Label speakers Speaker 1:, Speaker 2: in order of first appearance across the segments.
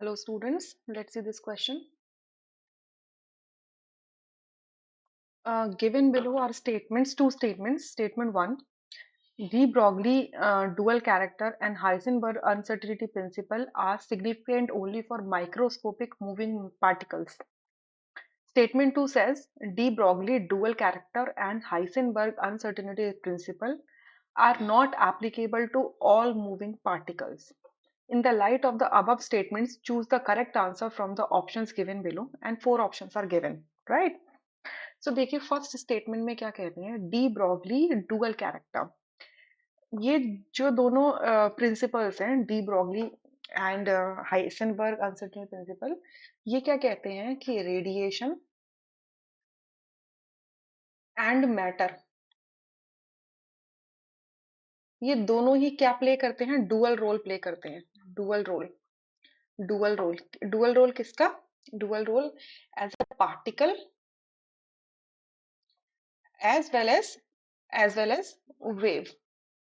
Speaker 1: Hello students, let's see this question. Given below are statements, two statements. Statement 1, de Broglie dual character and Heisenberg uncertainty principle are significant only for microscopic moving particles. Statement 2 says de Broglie dual character and Heisenberg uncertainty principle are not applicable to all moving particles. In the light of the above statements, choose the correct answer from the options given below, and 4 options are given, right? So देखिए first statement में क्या कहते हैं, de Broglie dual character. ये जो दोनों principles हैं, de Broglie and Heisenberg uncertainty principle, ये क्या कहते हैं कि रेडिएशन एंड मैटर, ये दोनों ही क्या प्ले करते हैं, डुअल रोल प्ले करते हैं। Dual role, dual role, dual role किसका? Dual role as a particle as well as wave,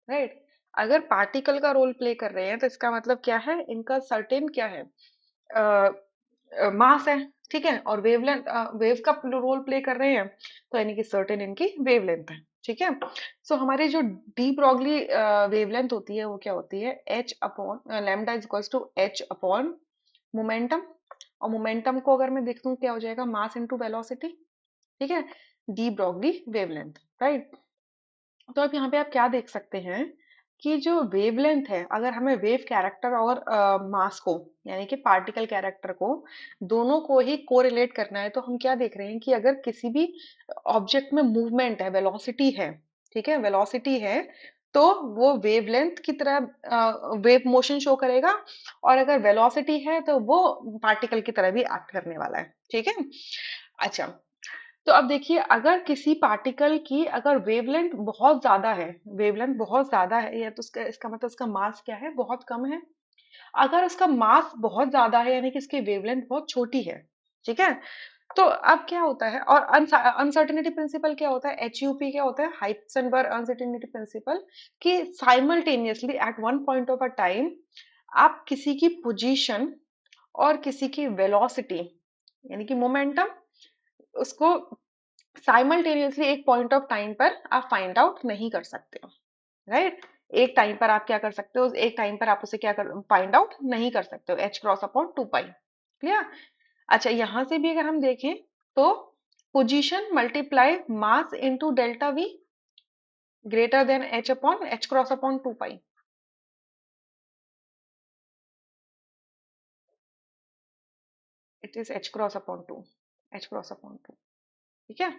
Speaker 1: right. अगर पार्टिकल का रोल प्ले कर रहे हैं तो इसका मतलब क्या है, इनका सर्टेन क्या है, मास है, ठीक है। और वेवलेंथ, वेव का रोल प्ले कर रहे हैं तो यानी कि सर्टेन इनकी वेवलेंथ है, ठीक है। सो हमारी जो डी ब्रॉगली वेवलेंथ होती है वो क्या होती है, H upon lambda is equals to H upon momentum. और मोमेंटम को अगर मैं देखूं क्या हो जाएगा, मास इनटू वेलोसिटी, ठीक है। De Broglie wavelength, right. तो अब यहाँ पे आप क्या देख सकते हैं कि जो वेवलेंथ है, अगर हमें वेव कैरेक्टर और मास को यानी कि पार्टिकल कैरेक्टर को दोनों को ही कोरिलेट करना है, तो हम क्या देख रहे हैं कि अगर किसी भी ऑब्जेक्ट में मूवमेंट है, वेलोसिटी है, ठीक है, वेलोसिटी है, तो वो वेवलेंथ की तरह वेव मोशन शो करेगा। और अगर वेलोसिटी है तो वो पार्टिकल की तरह भी एक्ट करने वाला है, ठीक है। अच्छा, तो अब देखिए, अगर किसी पार्टिकल की अगर वेवलेंथ बहुत ज्यादा है, वेवलेंथ बहुत ज्यादा है, या तो उसका इसका मतलब उसका मास क्या है, बहुत कम है। अगर उसका मास बहुत ज्यादा है यानी कि इसकी वेवलेंथ बहुत छोटी है, ठीक है। तो अब क्या होता है, और अनसर्टेनिटी प्रिंसिपल क्या होता है, एचयूपी क्या होता है, हाइसेनबर्ग अनसर्टेनिटी प्रिंसिपल, कि simultaneously eight one point of a time आप किसी की पोजीशन और किसी की वेलोसिटी यानी कि मोमेंटम, उसको साइमल्टेनियसली एक पॉइंट ऑफ टाइम पर आप फाइंड आउट नहीं कर सकते हो, राइट। एक टाइम पर आप क्या कर सकते हो, एक टाइम पर आप उसे क्या कर फाइंड आउट नहीं कर सकते हो, एच क्रॉस अपॉन टू पाई, क्लियर। अच्छा, यहां से भी अगर हम देखें तो position multiply mass into delta V greater than H upon H cross upon two pi. It is H cross upon two, H cross upon two, ठीक है,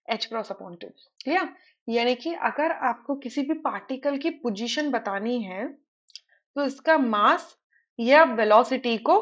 Speaker 1: H cross upon two, clear. यानी कि अगर आपको किसी भी पार्टिकल की position बतानी है तो इसका मास या वेलोसिटी को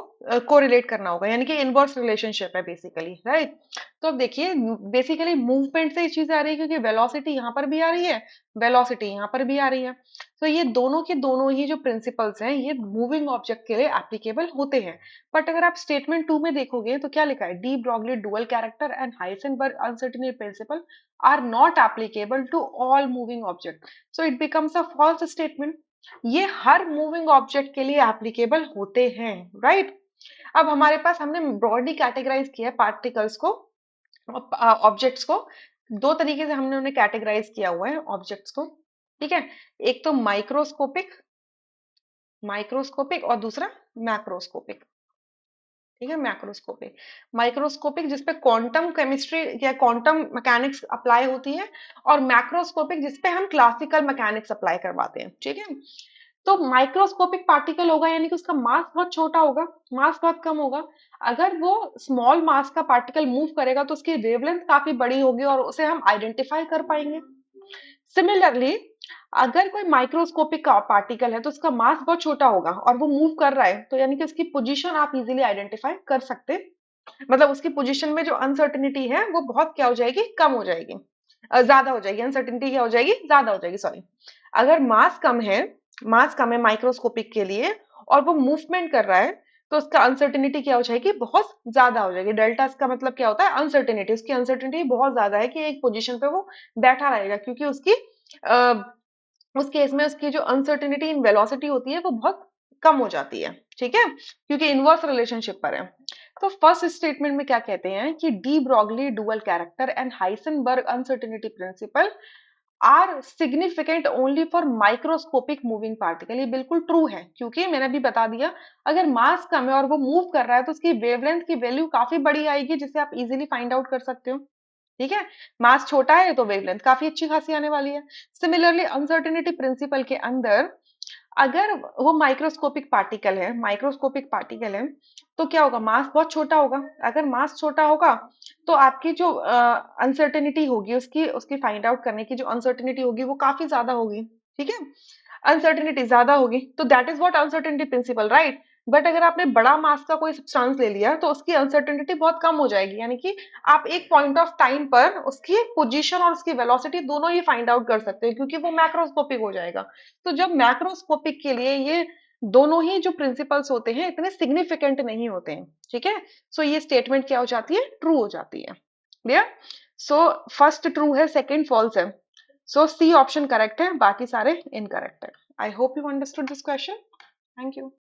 Speaker 1: कोरिलेट करना होगा, यानी कि इनवर्स रिलेशनशिप है बेसिकली, राइट। तो अब देखिए, बेसिकली मूवमेंट से ये चीज आ रही है क्योंकि वेलोसिटी यहाँ पर भी आ रही है, वेलोसिटी यहाँ पर भी आ रही है। तो ये दोनों के दोनों ही जो प्रिंसिपल्स हैं ये मूविंग ऑब्जेक्ट के लिए एप्लीकेबल होते हैं। बट अगर आप स्टेटमेंट 2 में देखोगे तो क्या लिखा है, de Broglie dual character and Heisenberg uncertainty principle are not applicable to all moving object, so it becomes a false statement. ये हर मूविंग ऑब्जेक्ट के लिए एप्लीकेबल होते हैं, राइट। अब हमारे पास हमने ब्रॉडली कैटेगराइज किया है पार्टिकल्स को, ऑब्जेक्ट्स को। दो तरीके से हमने उन्हें कैटेगराइज किया हुआ है ऑब्जेक्ट्स को, ठीक है। एक तो माइक्रोस्कोपिक, माइक्रोस्कोपिक, और दूसरा मैक्रोस्कोपिक, ठीक है। मैक्रोस्कोपिक, माइक्रोस्कोपिक जिसपे क्वांटम केमिस्ट्री या क्वांटम मैकेनिक्स अप्लाई होती है, और मैक्रोस्कोपिक जिसपे हम क्लासिकल मैकेनिक्स अप्लाई करवाते हैं, ठीक है। तो माइक्रोस्कोपिक पार्टिकल होगा यानी कि उसका मास बहुत छोटा होगा, मास बहुत कम होगा। अगर वो स्मॉल मास का पार्टिकल मूव करेगा तो उसकी वेवलेंथ काफी बड़ी होगी और उसे हम आइडेंटिफाई कर पाएंगे। सिमिलरली, अगर कोई माइक्रोस्कोपिक पार्टिकल है तो उसका मास बहुत छोटा होगा और वो मूव कर रहा है, तो यानी कि उसकी पोजीशन आप इजीली आइडेंटिफाई कर सकते, मतलब उसकी पोजीशन में जो अनसर्टेनिटी है वो बहुत क्या हो जाएगी, कम हो जाएगी, ज्यादा हो जाएगी, अनसर्टेनिटी क्या हो जाएगी, ज्यादा हो जाएगी, सॉरी। अगर मास कम है, मास कम है माइक्रोस्कोपिक के लिए, और वो मूवमेंट कर रहा है, तो उसका अनसर्टेनिटी क्या हो जाएगी, बहुत ज्यादा हो जाएगी। डेल्टा का मतलब क्या होता है, अनसर्टेनिटी, उसकी अनसर्टेनिटी बहुत ज्यादा है कि एक पोजीशन पे वो बैठा रहेगा, क्योंकि उसकी उस केस में उसकी जो अनसर्टेनिटी इन वेलोसिटी होती है वो बहुत कम हो जाती है, ठीक है, क्योंकि इनवर्स रिलेशनशिप पर है। तो फर्स्ट स्टेटमेंट में क्या कहते हैं कि de Broglie dual character and Heisenberg uncertainty principle are significant only for microscopic moving particle. ये बिल्कुल ट्रू है, क्योंकि मैंने अभी बता दिया, अगर मास कम है और वो मूव कर रहा है तो उसकी वेवलेंथ की वैल्यू काफी बड़ी आएगी, जिसे आप इजीली फाइंड आउट कर सकते हो। ठीक है, मास छोटा है तो वेवलेंथ काफी अच्छी खासी आने वाली है। सिमिलरली अनसर्टेनिटी प्रिंसिपल के अंदर अगर वो माइक्रोस्कोपिक पार्टिकल है, तो क्या होगा, मास बहुत छोटा होगा। अगर मास छोटा होगा तो आपकी जो अनसर्टेनिटी होगी, उसकी उसकी फाइंड आउट करने की जो अनसर्टेनिटी होगी वो काफी ज्यादा होगी। ठीक है, अनसर्टेनिटी ज्यादा होगी, तो that is what uncertainty principle, right. But अगर आपने बड़ा मास का कोई सब्सटेंस ले लिया तो उसकी अनसर्टेनिटी बहुत कम हो जाएगी, यानी कि आप एक पॉइंट ऑफ टाइम पर उसकी पोजीशन और उसकी वेलोसिटी दोनों ही फाइंड आउट कर सकते हैं, क्योंकि वो मैक्रोस्कोपिक हो जाएगा। तो जब मैक्रोस्कोपिक के लिए ये दोनों ही जो प्रिंसिपल्स होते हैं इतने सिग्निफिकेंट नहीं होते हैं। ठीक है, सो ये स्टेटमेंट क्या हो जाती है, ट्रू हो जाती है। क्लियर। सो फर्स्ट ट्रू है, सेकंड फॉल्स है। सो सी ऑप्शन करेक्ट है, बाकी सारे इनकरेक्ट है। I hope you understood this question. Thank you.